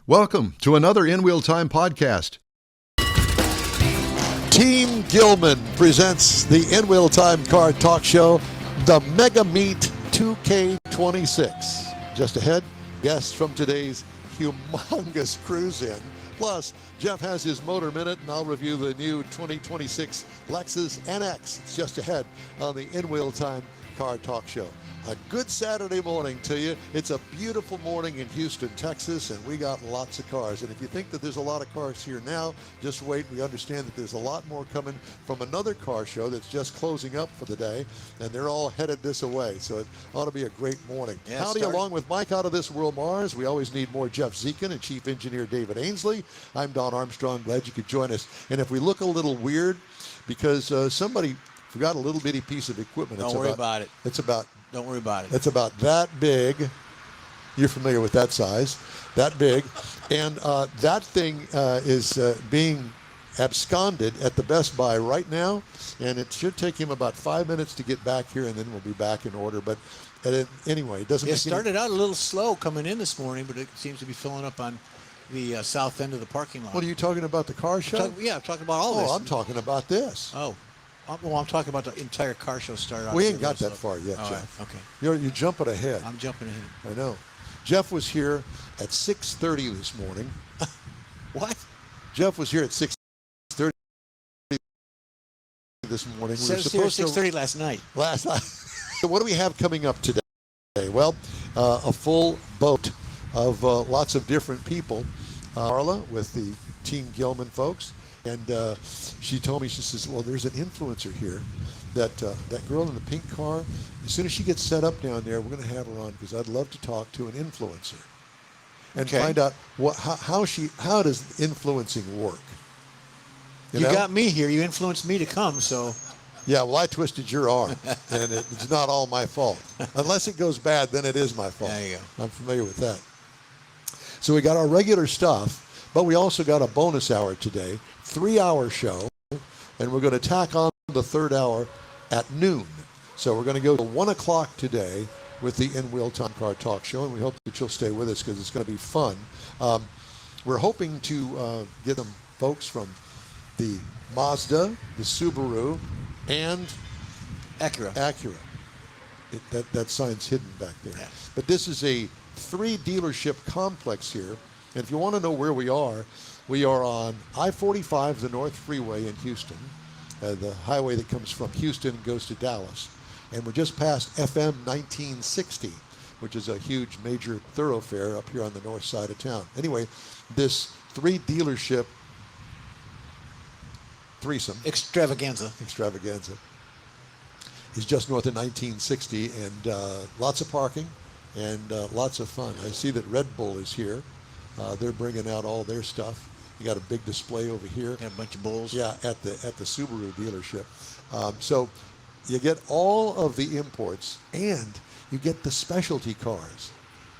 Welcome to another InWheelTime podcast. Team Gilman presents the InWheelTime Car Talk Show, the Mega Meet 2K26. Just ahead, guests from today's humongous cruise-in. Plus, Jeff has his Motor Minute, and I'll review the new 2026 Lexus NX. It's just ahead on the InWheelTime Car Talk Show. A good Saturday morning to you. It's a beautiful morning in Houston, Texas, and we got lots of cars. And if you think that there's a lot of cars here now, just wait. We understand that there's a lot more coming from another car show that's just closing up for the day, and they're all headed this way. So it ought to be a great morning. Yeah, howdy, along with Mike out of this world, Mars. We always need more Jeff Dziekan and Chief Engineer David Ainsley. I'm Don Armstrong. Glad you could join us. And if we look a little weird, because somebody forgot a little bitty piece of equipment. Don't worry about it. Don't worry about it. It's about that big. You're familiar with that size. That big. And that thing is being absconded at the Best Buy right now. And it should take him about 5 minutes to get back here, and then we'll be back in order. But anyway, it doesn't. It started out a little slow coming in this morning, but it seems to be filling up on the south end of the parking lot. What are you talking about, the car show? I'm talking about all this. Oh, I'm talking about this. Oh. Well, I'm talking about the entire car show started out. We ain't got that far yet, Jeff. Right. Okay. You're jumping ahead. I'm jumping ahead. I know. Jeff was here at 6:30 this morning. What? Jeff was here at 6:30 this morning. We were supposed to 6:30 last night. So what do we have coming up today? Well, a full boat of lots of different people. Marla with the Team Gilman folks. And she told me, she says, well, there's an influencer here. That girl in the pink car, as soon as she gets set up down there, we're going to have her on because I'd love to talk to an influencer and find out how does influencing work. You know? Got me here. You influenced me to come, so. Yeah, well, I twisted your arm, and it's not all my fault. Unless it goes bad, then it is my fault. There you go. I'm familiar with that. So we got our regular stuff, but we also got a bonus hour today. 3-hour show, and we're going to tack on the third hour at noon. So we're going to go to 1 o'clock today with the InWheelTime Car Talk Show, and we hope that you'll stay with us because it's going to be fun. We're hoping to get some folks from the Mazda, the Subaru, and Acura. That sign's hidden back there. Yeah. But this is a 3-dealership complex here, and if you want to know where we are on I-45, the North Freeway in Houston, the highway that comes from Houston and goes to Dallas. And we're just past FM 1960, which is a huge major thoroughfare up here on the north side of town. Anyway, this 3-dealership threesome. Extravaganza. Is just north of 1960, and lots of parking and lots of fun. I see that Red Bull is here. They're bringing out all their stuff. You got a big display over here. Got a bunch of bulls. Yeah, at the Subaru dealership. So you get all of the imports, and you get the specialty cars.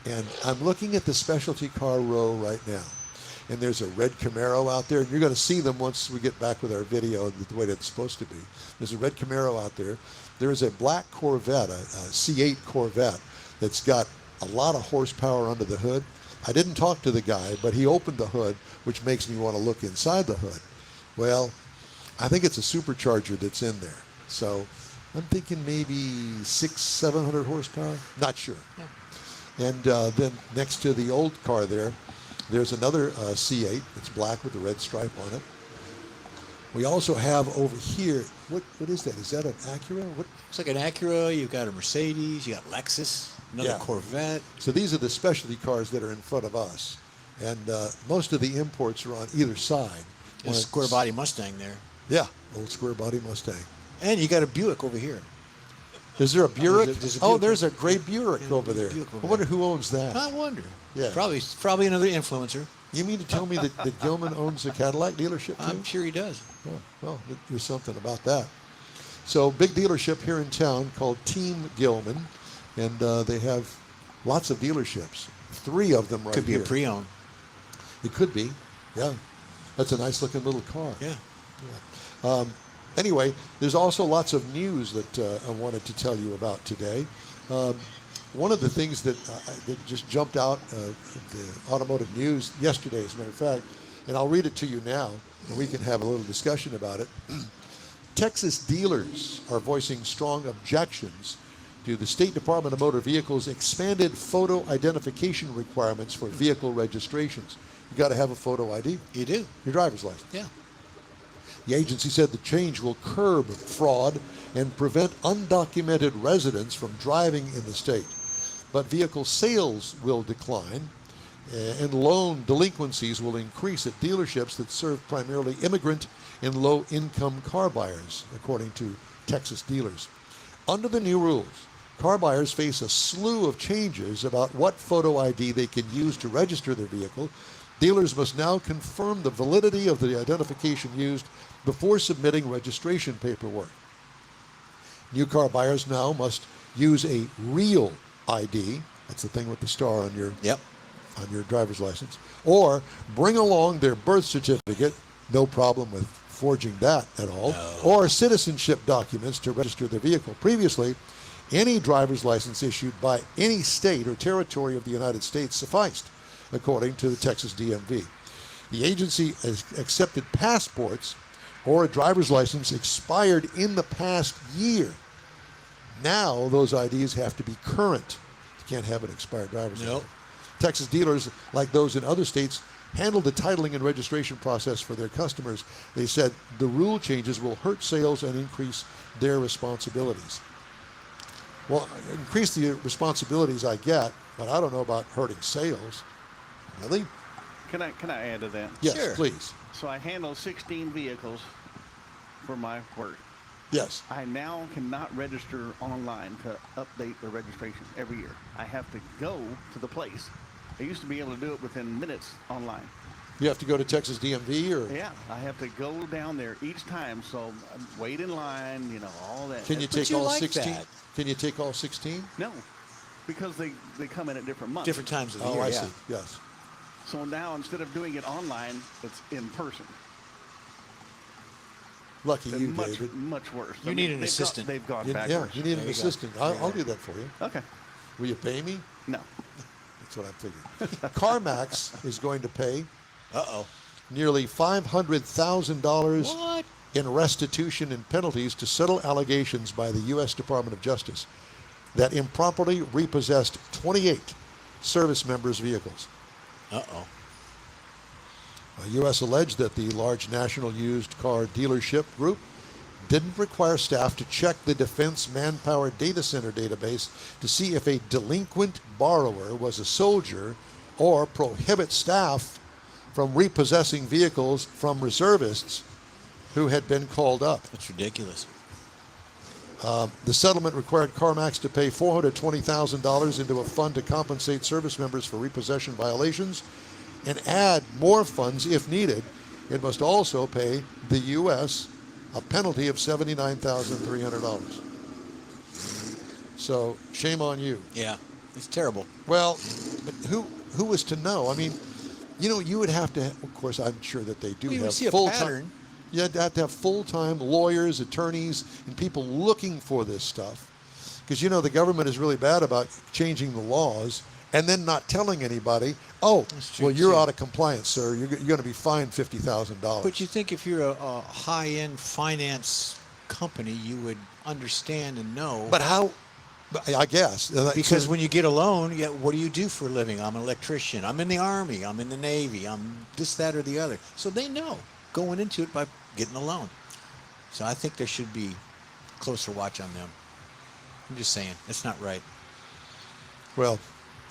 And I'm looking at the specialty car row right now. And there's a red Camaro out there. And you're going to see them once we get back with our video the way that it's supposed to be. There's a red Camaro out there. There is a black Corvette, a C8 Corvette, that's got a lot of horsepower under the hood. I didn't talk to the guy, but he opened the hood, which makes me want to look inside the hood. Well, I think it's a supercharger that's in there. So I'm thinking maybe 600-700 horsepower. Not sure. Yeah. And then next to the old car there's another C8. It's black with a red stripe on it. We also have over here, what is that? Is that an Acura? It's like an Acura. You've got a Mercedes. You got Lexus. Another Corvette. So these are the specialty cars that are in front of us. And most of the imports are on either side. There's a square body Mustang there. Yeah, old square body Mustang. And you got a Buick over here. Is there a Buick? There's a gray Buick. Buick over there. I wonder who owns that. I wonder. Yeah. Probably another influencer. You mean to tell me that Gilman owns a Cadillac dealership too? I'm sure he does. Oh, well, there's something about that. So big dealership here in town called Team Gilman. And they have lots of dealerships. 3 of them right here. Could be a pre-owned. It could be, yeah. That's a nice looking little car. Yeah. Anyway, there's also lots of news that I wanted to tell you about today. one of the things that just jumped out the automotive news yesterday, as a matter of fact, and I'll read it to you now, and we can have a little discussion about it. Texas dealers are voicing strong objections to the State Department of Motor Vehicles' expanded photo identification requirements for vehicle registrations. You got to have a photo ID. You do. Your driver's license. Yeah. The agency said the change will curb fraud and prevent undocumented residents from driving in the state. But vehicle sales will decline, and loan delinquencies will increase at dealerships that serve primarily immigrant and low-income car buyers, according to Texas dealers. Under the new rules, car buyers face a slew of changes about what photo ID they can use to register their vehicle. Dealers must now confirm the validity of the identification used before submitting registration paperwork. New car buyers now must use a real ID, that's the thing with the star on your driver's license, or bring along their birth certificate, no problem with forging that at all, or citizenship documents to register their vehicle. Previously, any driver's license issued by any state or territory of the United States sufficed, according to the Texas DMV. The agency has accepted passports or a driver's license expired in the past year. Now those IDs have to be current. You can't have an expired driver's license. Texas dealers, like those in other states, handle the titling and registration process for their customers. They said the rule changes will hurt sales and increase their responsibilities. Well, increase the responsibilities I get, but I don't know about hurting sales. Really? Can I add to that? Yes, Sure. please. So I handle 16 vehicles for my work. Yes. I now cannot register online to update the registration every year. I have to go to the place. I used to be able to do it within minutes online. You have to go to Texas DMV or? Yeah, I have to go down there each time. So wait in line, you know, all that. Can you But take you all like 16? that. Can you take all 16? No, because they come in at different months. Different times of the Oh, year. I yeah. see. Yes. So now instead of doing it online, it's in person. Lucky you, much, David. much worse. You need an assistant. They've gone Yeah, backwards. you need an There you go. assistant. I'll do that for you. Okay. Will you pay me? No. That's what I'm figuring. CarMax is going to pay Uh-oh. nearly $500,000 What? in restitution and penalties to settle allegations by the U.S. Department of Justice that improperly repossessed 28 service members' vehicles. Uh-oh. U.S. alleged that the large national used car dealership group didn't require staff to check the Defense Manpower Data Center database to see if a delinquent borrower was a soldier, or prohibit staff from repossessing vehicles from reservists who had been called up. That's ridiculous. The settlement required CarMax to pay $420,000 into a fund to compensate service members for repossession violations and add more funds if needed. It must also pay the U.S. a penalty of $79,300. So shame on you. Yeah. It's terrible. Well, but who was to know? I mean, you know, you would have to, of course, I'm sure that they do Well, you would have see a full-time. pattern. You'd have to have full-time lawyers, attorneys, and people looking for this stuff. Because, you know, the government is really bad about changing the laws and then not telling anybody, oh, That's true, well, you're too. out of compliance, sir. You're going to be fined $50,000. But you think if you're a high-end finance company, you would understand and know. But how? I guess. Because when you get a loan, what do you do for a living? I'm an electrician. I'm in the Army. I'm in the Navy. I'm this, that, or the other. So they know going into it by getting a loan. So I think there should be closer watch on them. I'm just saying. That's not right. Well,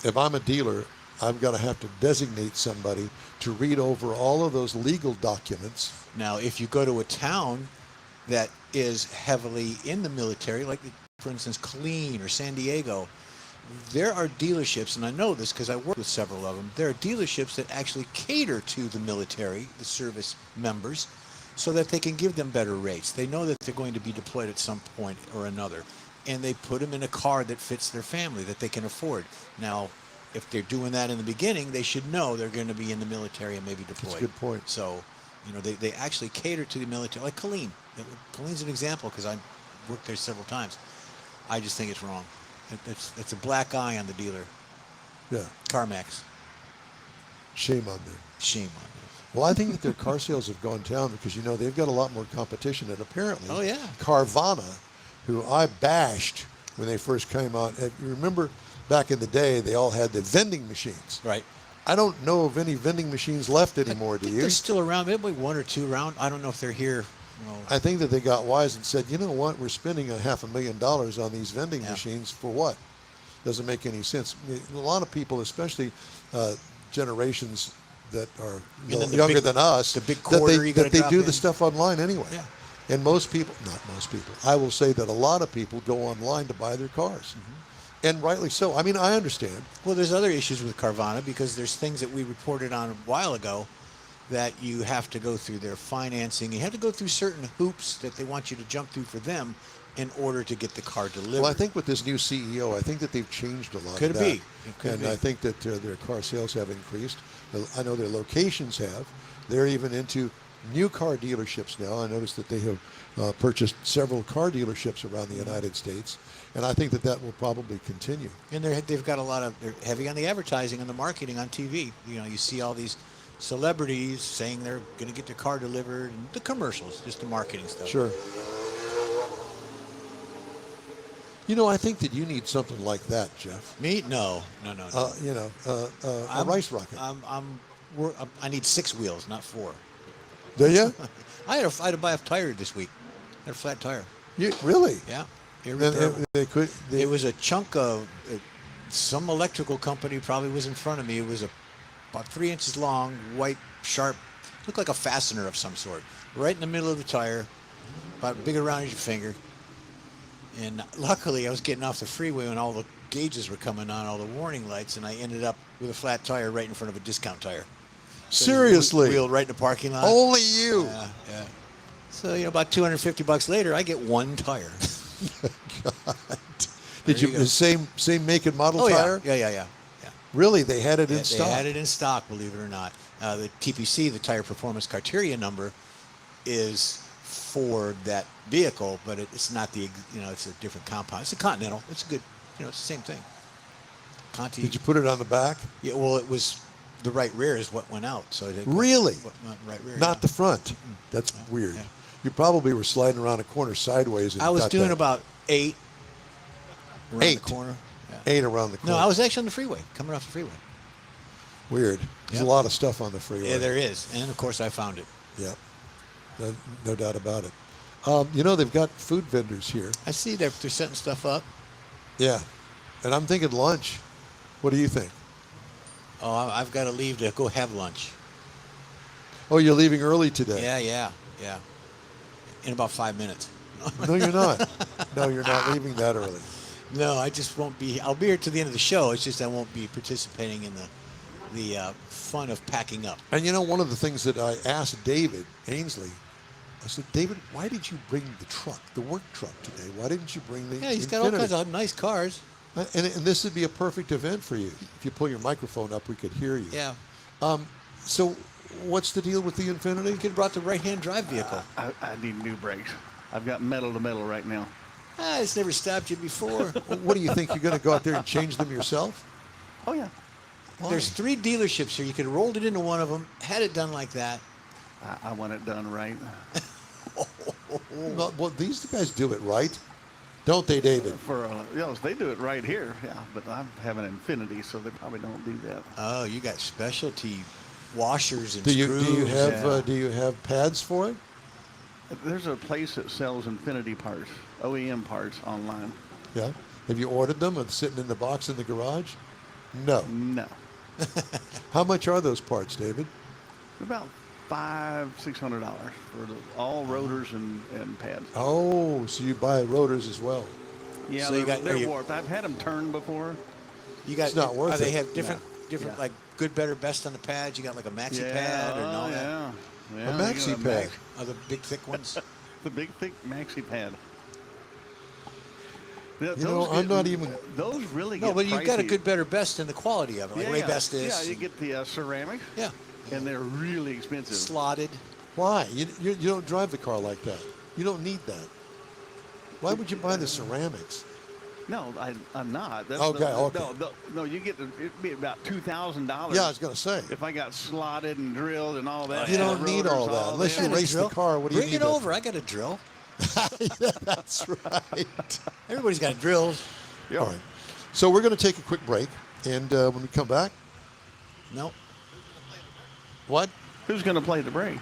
if I'm a dealer, I'm going to have to designate somebody to read over all of those legal documents. Now, if you go to a town that is heavily in the military, like, for instance, Killeen or San Diego, there are dealerships, and I know this because I work with several of them, there are dealerships that actually cater to the military, the service members, so that they can give them better rates. They know that they're going to be deployed at some point or another, and they put them in a car that fits their family, that they can afford. Now, if they're doing that in the beginning, they should know they're going to be in the military and maybe deployed. That's a good point. So, you know, they actually cater to the military, like Killeen. Killeen's an example because I worked there several times. I just think it's wrong. It's a black eye on the dealer. Yeah. CarMax. Shame on them. Shame on them. Well, I think that their car sales have gone down because, they've got a lot more competition. And apparently, Oh, yeah. Carvana, who I bashed when they first came out, you remember back in the day, they all had the vending machines. Right. I don't know of any vending machines left anymore, do you? They're still around. Maybe one or two around. I don't know if they're here. I think that they got wise and said, you know what, we're spending $500,000 on these vending machines for what? Doesn't make any sense. I mean, a lot of people, especially generations that are younger than us, the big quarter that they do the stuff online anyway. Yeah. And not most people, I will say that a lot of people go online to buy their cars. Mm-hmm. And rightly so. I mean, I understand. Well, there's other issues with Carvana because there's things that we reported on a while ago that you have to go through their financing. You have to go through certain hoops that they want you to jump through for them in order to get the car delivered. Well, I think with this new CEO, I think that they've changed a lot. Could of that. be. It could be. I think that their car sales have increased. I know their locations have. They're even into new car dealerships now. I noticed that they have purchased several car dealerships around the United States, and I think that will probably continue. And they've got they're heavy on the advertising and the marketing on TV. You see all these celebrities saying they're going to get their car delivered, and the commercials, just the marketing stuff. Sure. I think that you need something like that, Jeff. Me? No. A rice rocket. I need 6 wheels, not 4. Do you? I had to buy a tire this week. I had a flat tire. You really? Yeah. It was a chunk of some electrical company probably was in front of me. It was about 3 inches long, white, sharp, looked like a fastener of some sort, right in the middle of the tire, about big around as your finger. And luckily, I was getting off the freeway when all the gauges were coming on, all the warning lights, and I ended up with a flat tire right in front of a discount tire. Seriously? Wheeled right in the parking lot. Only you? Yeah. So, about $250 later, I get 1 tire. God. Did you the same make and model tire? Yeah. Really? They had it in stock? They had it in stock, believe it or not. The TPC, the Tire Performance Criteria number, is for that vehicle, but it's not it's a different compound. It's a Continental. It's a good, it's the same thing. Conti. Did you put it on the back? Yeah, well, it was the right rear is what went out. So really? Right rear. Not the front. That's weird. Yeah. You probably were sliding around a corner sideways. And I was doing about 8 around the corner. Yeah. 8 around the corner. No, I was actually on the freeway, coming off the freeway. Weird. There's a lot of stuff on the freeway. Yeah, there is. And, of course, I found it. Yeah. No doubt about it. They've got food vendors here. I see they're setting stuff up. Yeah. And I'm thinking lunch. What do you think? Oh, I've got to leave to go have lunch. Oh, you're leaving early today? Yeah. In about 5 minutes. No, you're not. No, you're not leaving that early. No, I just won't be. I'll be here to the end of the show. It's just I won't be participating in the fun of packing up. And one of the things that I asked David Ainsley, I said, David, why did you bring the work truck today? Why didn't you bring the he's Infiniti? got all kinds of nice cars. And this would be a perfect event for you. If you pull your microphone up, we could hear you. Yeah. So what's the deal with the Infiniti? You could have brought the right-hand drive vehicle. I need new brakes. I've got metal to metal right now. It's never stopped you before. What do you think? You're going to go out there and change them yourself? Oh, yeah. Why? There's 3 dealerships here. You could have rolled it into one of them, had it done like that. I want it done right. Well, these guys do it right, don't they, David? They do it right here. Yeah, but I have an Infiniti, so they probably don't do that. Oh, you got specialty washers and Do screws. you have pads for it? There's a place that sells Infiniti parts, OEM parts online. Yeah. Have you ordered them and sitting in the box in the garage? No. How much are those parts, David? About $500-600 for all rotors and pads. Oh, so you buy rotors as well? Yeah, so they're warped. I've had them turned before. It's not worth it. They have different like good, better, best on the pads. You got like a maxi pad or no? Yeah. A maxi pad. Oh, the big thick ones. The big thick maxi pad. I'm not even. Those really no, get but you've got a pricey. good, better, best in the quality of it. Like Ray Best is. Yeah, you get the ceramic. Yeah. And they're really expensive. Slotted. Why? You don't drive the car like that. You don't need that. Why would you buy the ceramics? No, I'm not. Okay, okay. No, you get it'd be about $2,000. Yeah, I was going to say. If I got slotted and drilled and all that. You don't need all that. Unless you race the car, what do you need? Bring it over. I got a drill. Yeah, that's right. Everybody's got drills. Yeah. All right. So we're going to take a quick break. And when we come back. No. What? Who's going to play the brake?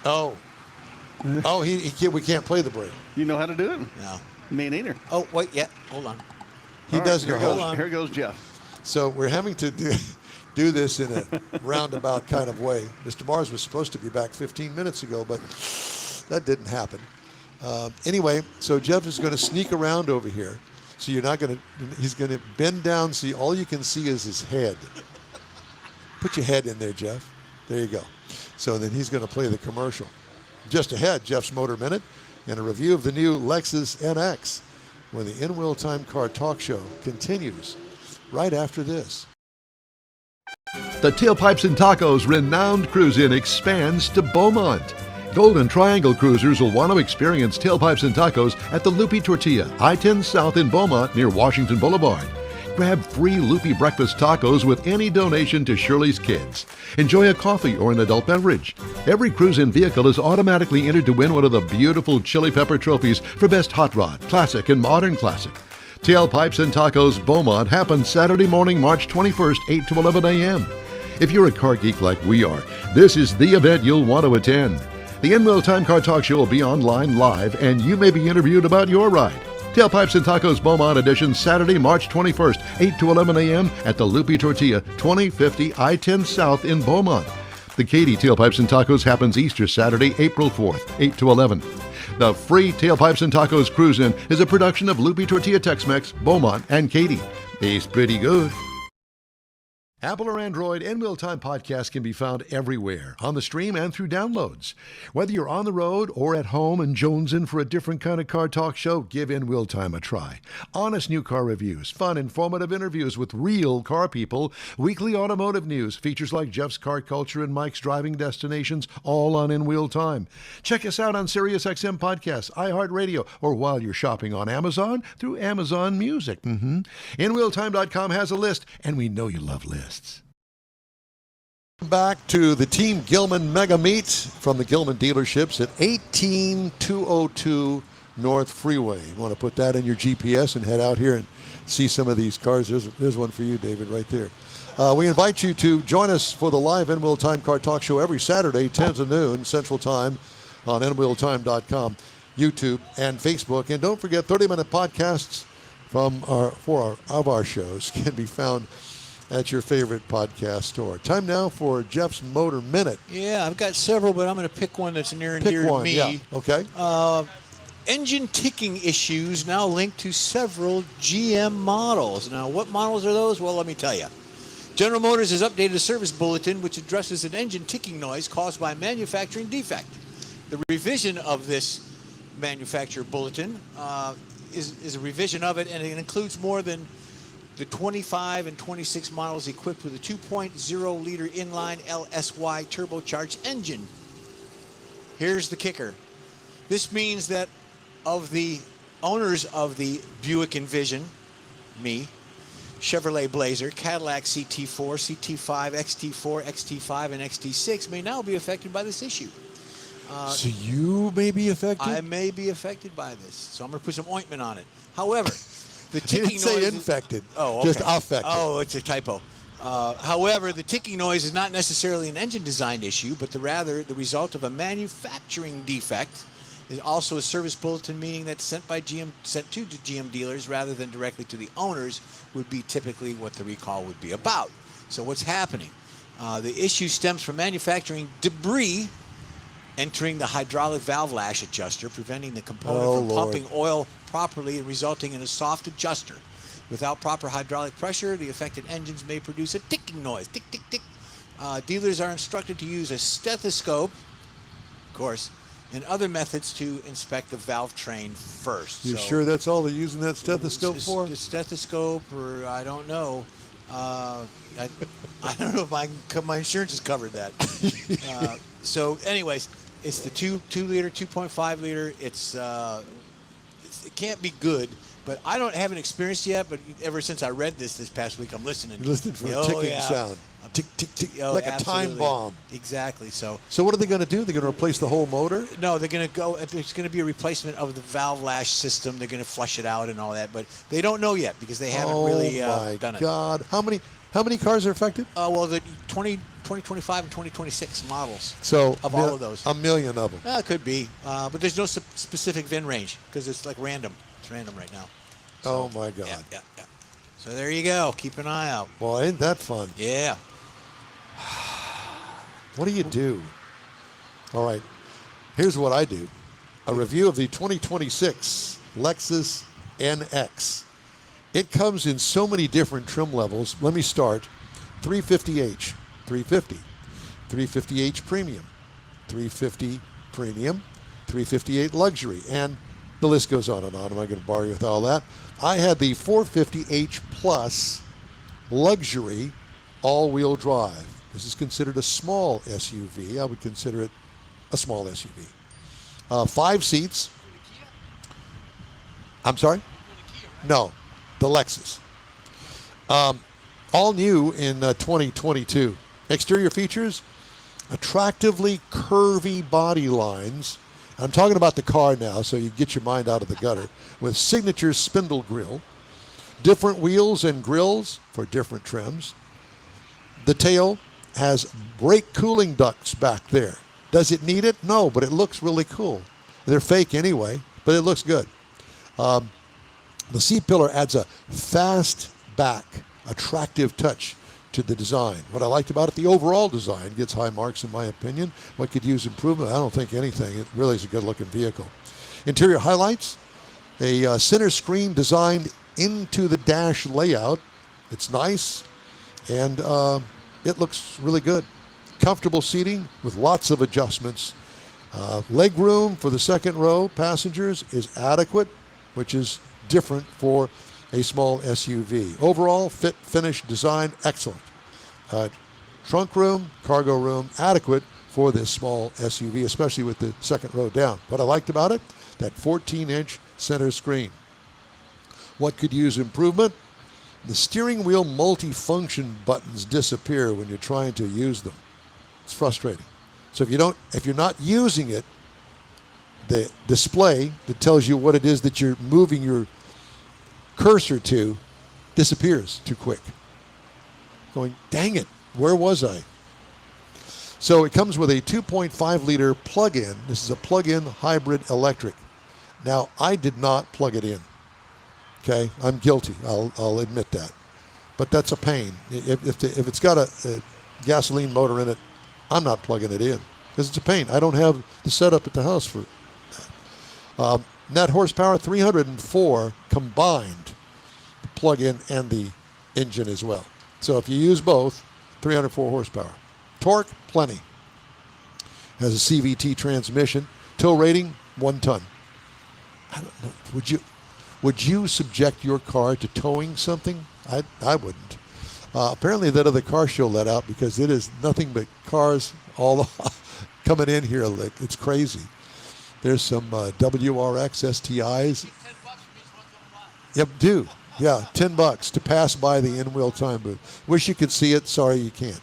Oh. Oh, we can't play the brake. You know how to do it? No. Me neither. Oh, wait, yeah. Hold on. He does know how. Here goes Jeff. So we're having to do this in a roundabout kind of way. Mr. Mars was supposed to be back 15 minutes ago, but that didn't happen. Anyway, so Jeff is going to sneak around over here. So you're not going to, he's going to bend down, see, all you can see is his head. Put your head in there, Jeff. There you go. So then he's going to play the commercial. Just ahead, Jeff's Motor Minute and a review of the new Lexus NX when the InWheelTime Car Talk Show continues right after this. The Tailpipes and Tacos renowned cruise-in expands to Beaumont. Golden Triangle cruisers will want to experience Tailpipes and Tacos at the Loopy Tortilla, I-10 South in Beaumont near Washington Boulevard. Grab free Loopy breakfast tacos with any donation to Shirley's Kids. Enjoy a coffee or an adult beverage. Every cruise-in vehicle is automatically entered to win one of the beautiful Chili Pepper trophies for Best Hot Rod, Classic, and Modern Classic. Tailpipes and Tacos Beaumont happens Saturday morning, March 21st, 8 to 11 a.m. If you're a car geek like we are, this is the event you'll want to attend. The InWheelTime Car Talk Show will be online live, and you may be interviewed about your ride. Tailpipes and Tacos Beaumont edition, Saturday, March 21st, 8 to 11 a.m. at the Loopy Tortilla, 2050 I-10 South in Beaumont. The Katy Tailpipes and Tacos happens Easter Saturday, April 4th, 8 to 11. The free Tailpipes and Tacos Cruise-In is a production of Loopy Tortilla Tex-Mex, Beaumont, and Katy. Tastes pretty good. Apple or Android, InWheelTime Podcast can be found everywhere, on the stream and through downloads. Whether you're on the road or at home and jonesing for a different kind of car talk show, give InWheelTime a try. Honest new car reviews, fun, informative interviews with real car people, weekly automotive news, features like Jeff's Car Culture and Mike's Driving Destinations, all on InWheelTime. Check us out on SiriusXM Podcasts, iHeartRadio, or while you're shopping on Amazon, through Amazon Music. InWheelTime.com has a list, and we know you love lists. Back to the Team Gilman Mega Meet from the Gilman dealerships at 18202 North Freeway. You want to put that in your GPS and head out here and see some of these cars. There's one for you, David, right there. We invite you to join us for the live InWheelTime Car Talk Show every Saturday, 10 to noon Central Time on InWheelTime.com, YouTube, and Facebook. And don't forget, 30-minute podcasts of our shows can be found at your favorite podcast store. Time now for Jeff's Motor Minute. Yeah, I've got several, but I'm going to pick one that's near and dear to me. Yeah. Okay. Engine ticking issues now linked to several GM models. Now, what models are those? Well, let me tell you. General Motors has updated a service bulletin which addresses an engine ticking noise caused by a manufacturing defect. The revision of this manufacturer bulletin is a revision of it, and it includes more than the 25 and 26 models equipped with a 2.0-liter inline LSY turbocharged engine. Here's the kicker. This means that of the owners of the Buick Envision, me, Chevrolet Blazer, Cadillac CT4, CT5, XT4, XT5, and XT6 may now be affected by this issue. So you may be affected? I may be affected by this. So I'm going to put some ointment on it. However, the ticking didn't say noise infected. Oh, okay. Just affected. Oh, it's a typo. However, the ticking noise is not necessarily an engine design issue, but rather the result of a manufacturing defect. Is also a service bulletin, meaning that sent to GM dealers rather than directly to the owners would be typically what the recall would be about. So what's happening? The issue stems from manufacturing debris entering the hydraulic valve lash adjuster, preventing the component from pumping oil properly and resulting in a soft adjuster. Without proper hydraulic pressure, the affected engines may produce a ticking noise. Tick, tick, tick. Dealers are instructed to use a stethoscope, of course, and other methods to inspect the valve train first. You sure that's all they're using that stethoscope for? The stethoscope, or I don't know. I don't know if my insurance has covered that. So, anyways, it's the 2-liter, 2.5-liter. It can't be good But I haven't experienced yet. But ever since I read this past week, I'm listening. You're listening for a ticking sound. Tick, tick, tick, like a time bomb. Exactly. So what are they going to do? They're going to replace the whole motor? No, they're going to go. It's going to be a replacement of the valve lash system. They're going to flush it out and all that, but they don't know yet because they haven't really done it. Oh my God! How many cars are affected? Well, the 2025 and 2026 models. So of all of those, 1 million of them. It could be, but there's no specific VIN range because it's like random. It's random right now. So, oh my God! Yeah. So there you go. Keep an eye out. Well, ain't that fun? Yeah. What do you do? All right, here's what I do. A review of the 2026 Lexus NX. It comes in so many different trim levels. Let me start. 350H, 350. 350H Premium, 350 Premium, 358 Luxury, and the list goes on and on. I'm not going to bore you with all that. I had the 450H Plus Luxury all-wheel drive. This is considered a small SUV. I would consider it a small SUV. 5 seats. I'm sorry? No, the Lexus. All new in 2022. Exterior features, attractively curvy body lines. I'm talking about the car now, so you get your mind out of the gutter. With signature spindle grille, different wheels and grills for different trims. The tail has brake cooling ducts back there. Does it need it? No, but it looks really cool. They're fake anyway, but it looks good. The seat pillar adds a fast back, attractive touch to the design. What I liked about it, the overall design gets high marks in my opinion. What could use improvement? I don't think anything. It really is a good looking vehicle. Interior highlights, a center screen designed into the dash layout. It's nice, and it looks really good. Comfortable seating with lots of adjustments. Leg room for the second row passengers is adequate, which is different for a small SUV. Overall, fit, finish, design, excellent. Trunk room, cargo room, adequate for this small SUV, especially with the second row down. What I liked about it, that 14-inch center screen. What could use improvement? The steering wheel multi-function buttons disappear when you're trying to use them. It's frustrating. So if you're not using it, the display that tells you what it is that you're moving your cursor to disappears too quick. Going, dang it, where was I? So it comes with a 2.5 liter plug-in. This is a plug-in hybrid electric. Now, I did not plug it in. Okay, I'm guilty. I'll admit that, but that's a pain. If it's got a gasoline motor in it, I'm not plugging it in because it's a pain. I don't have the setup at the house for that. Net horsepower 304 combined, the plug-in and the engine as well. So if you use both, 304 horsepower. Torque plenty. Has a CVT transmission. Tow rating 1 ton. I don't know. Would you subject your car to towing something? I wouldn't. Apparently that other car show let out because it is nothing but cars all coming in here. It's crazy. There's some WRX STIs. Yep, do. Yeah, $10 to pass by the InWheelTime booth. Wish you could see it. Sorry you can't.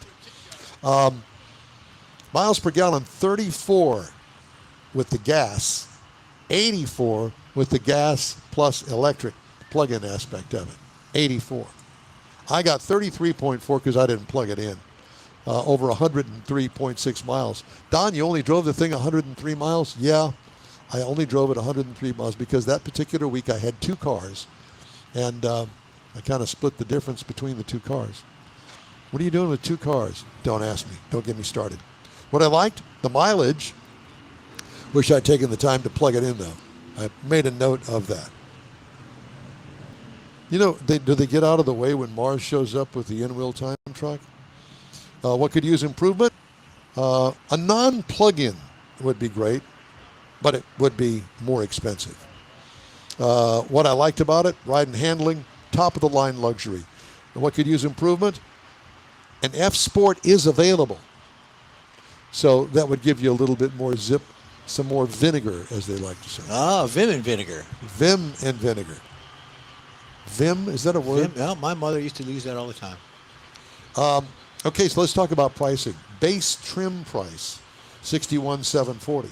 Miles per gallon, 34 with the gas, 84 with the gas plus electric plug-in aspect of it. 84. I got 33.4 because I didn't plug it in. Over 103.6 miles. Don, you only drove the thing 103 miles? Yeah, I only drove it 103 miles because that particular week I had 2 cars, and I kind of split the difference between the 2 cars. What are you doing with 2 cars? Don't ask me. Don't get me started. What I liked, the mileage. Wish I'd taken the time to plug it in, though. I made a note of that. You know, do they get out of the way when Mars shows up with the InWheelTime truck? What could use improvement? A non-plug-in would be great, but it would be more expensive. What I liked about it, ride and handling, top-of-the-line luxury. And what could use improvement? An F-Sport is available. So that would give you a little bit more zip, some more vinegar, as they like to say. Vim and vinegar. Vim and vinegar. Vim, is that a word? Vim, well, my mother used to use that all the time. Okay, so let's talk about pricing. Base trim price, $61,740.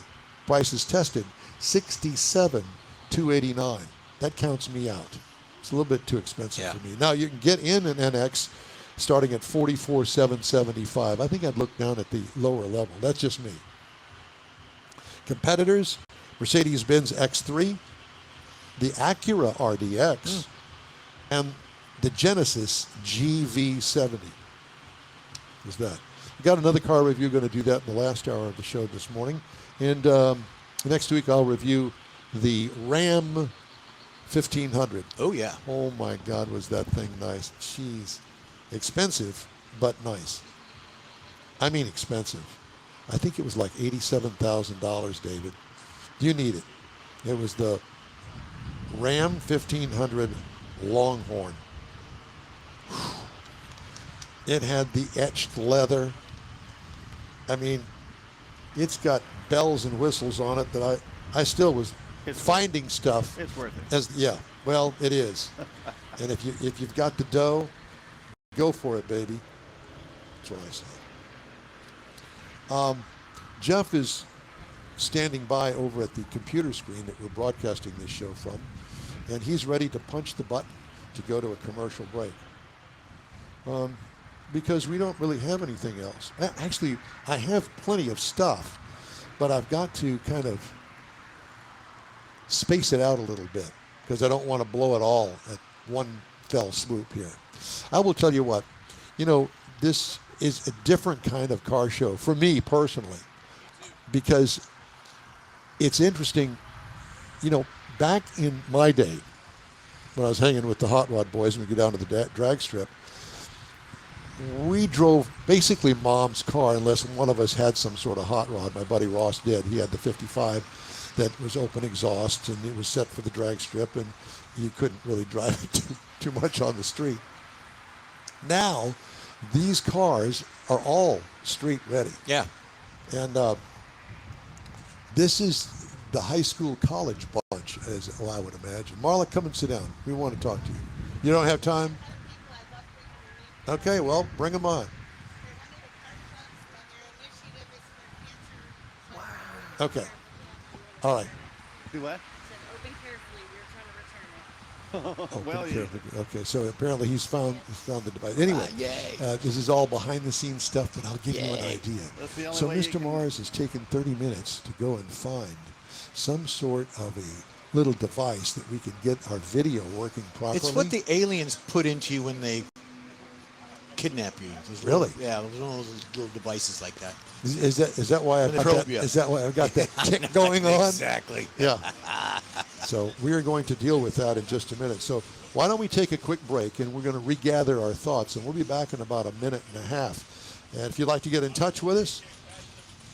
Prices tested, $67,289. That counts me out. It's a little bit too expensive for me. Now you can get in an NX starting at $44,775. I think I'd look down at the lower level. That's just me. Competitors, Mercedes-Benz X3, the Acura RDX, and the Genesis GV70. Is that? We got another car review, going to do that in the last hour of the show this morning. And next week I'll review the Ram 1500. Oh, yeah. Oh, my God, was that thing nice. Jeez. Expensive, but nice. I mean expensive. I think it was like $87,000, David. You need it. It was the Ram 1500 Longhorn. It had the etched leather. I mean, it's got bells and whistles on it that I still was finding stuff. It's worth it. Yeah, well, it is. And if you've got the dough, go for it, baby. That's what I say. Jeff is standing by over at the computer screen that we're broadcasting this show from, and he's ready to punch the button to go to a commercial break. Because we don't really have anything else. Actually, I have plenty of stuff, but I've got to kind of space it out a little bit because I don't want to blow it all at one fell swoop here. I will tell you what, this is a different kind of car show for me personally because it's interesting. Back in my day when I was hanging with the Hot Rod boys and we go down to the drag strip, we drove basically Mom's car unless one of us had some sort of hot rod. My buddy Ross did. He had the 55 that was open exhaust, and it was set for the drag strip, and you couldn't really drive it too much on the street. Now, these cars are all street ready. Yeah. And this is the high school college bunch, as I would imagine. Marla, come and sit down. We want to talk to you. You don't have time? Okay, well, bring them on. Okay. All right. Do what? Open carefully. We were trying to return it. Well, yeah. Okay, so apparently he's found the device. Anyway, this is all behind-the-scenes stuff, but I'll give you an idea. That's the only So way you Mr. can- Mars has taken 30 minutes to go and find some sort of a little device that we can get our video working properly. It's what the aliens put into you when they kidnap you. Really? Yeah, it was one of those little devices like that. Is that why I've got that? Is that why I've got that tick going on? Exactly. Yeah. So we are going to deal with that in just a minute. So why don't we take a quick break and we're going to regather our thoughts, and we'll be back in about a minute and a half. And if you'd like to get in touch with us,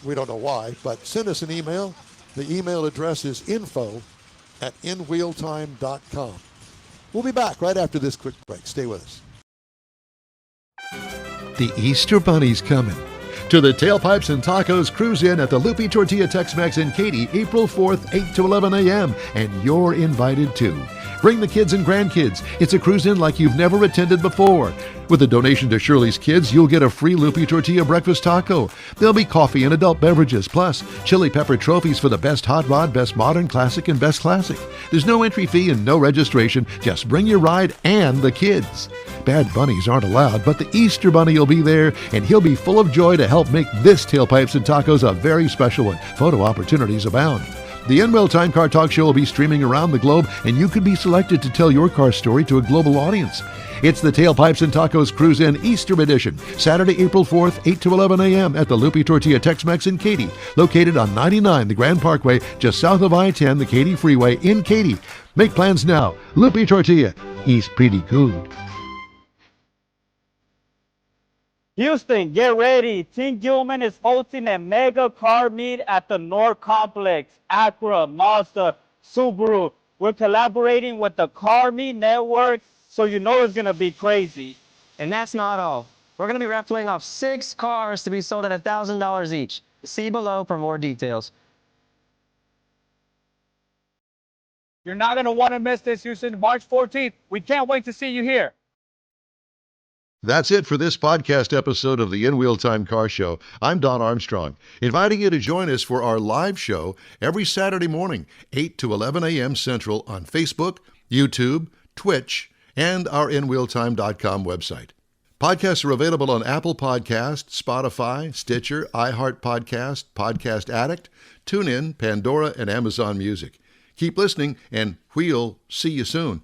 we don't know why, but send us an email. The email address is info@InWheelTime.com. We'll be back right after this quick break. Stay with us. The Easter Bunny's coming. To the Tailpipes and Tacos Cruise In at the Loopy Tortilla Tex-Mex in Katy, April 4th, 8 to 11 a.m., and you're invited too. Bring the kids and grandkids. It's a cruise in like you've never attended before. With a donation to Shirley's Kids, you'll get a free Loopy Tortilla breakfast taco. There'll be coffee and adult beverages, plus chili pepper trophies for the best hot rod, best modern, classic, and best classic. There's no entry fee and no registration. Just bring your ride and the kids. Bad bunnies aren't allowed, but the Easter Bunny will be there, and he'll be full of joy to help make this Tailpipes and Tacos a very special one. Photo opportunities abound. The InWheelTime Car Talk Show will be streaming around the globe, and you could be selected to tell your car story to a global audience. It's the Tailpipes and Tacos Cruise In Easter Edition, Saturday, April 4th, 8 to 11 a.m. at the Loopy Tortilla Tex-Mex in Katy, located on 99 the Grand Parkway, just south of I-10, the Katy Freeway in Katy. Make plans now. Loopy Tortilla, he's pretty good. Houston, get ready. Team Gilman is hosting a mega car meet at the North Complex. Acura, Mazda, Subaru. We're collaborating with the Car Meet Network, so you know it's going to be crazy. And that's not all. We're going to be raffling off 6 cars to be sold at $1,000 each. See below for more details. You're not going to want to miss this, Houston. March 14th. We can't wait to see you here. That's it for this podcast episode of the InWheelTime Car Show. I'm Don Armstrong, inviting you to join us for our live show every Saturday morning, 8 to 11 a.m. Central on Facebook, YouTube, Twitch, and our InWheelTime.com website. Podcasts are available on Apple Podcasts, Spotify, Stitcher, iHeart Podcast, Podcast Addict, TuneIn, Pandora, and Amazon Music. Keep listening, and we'll see you soon.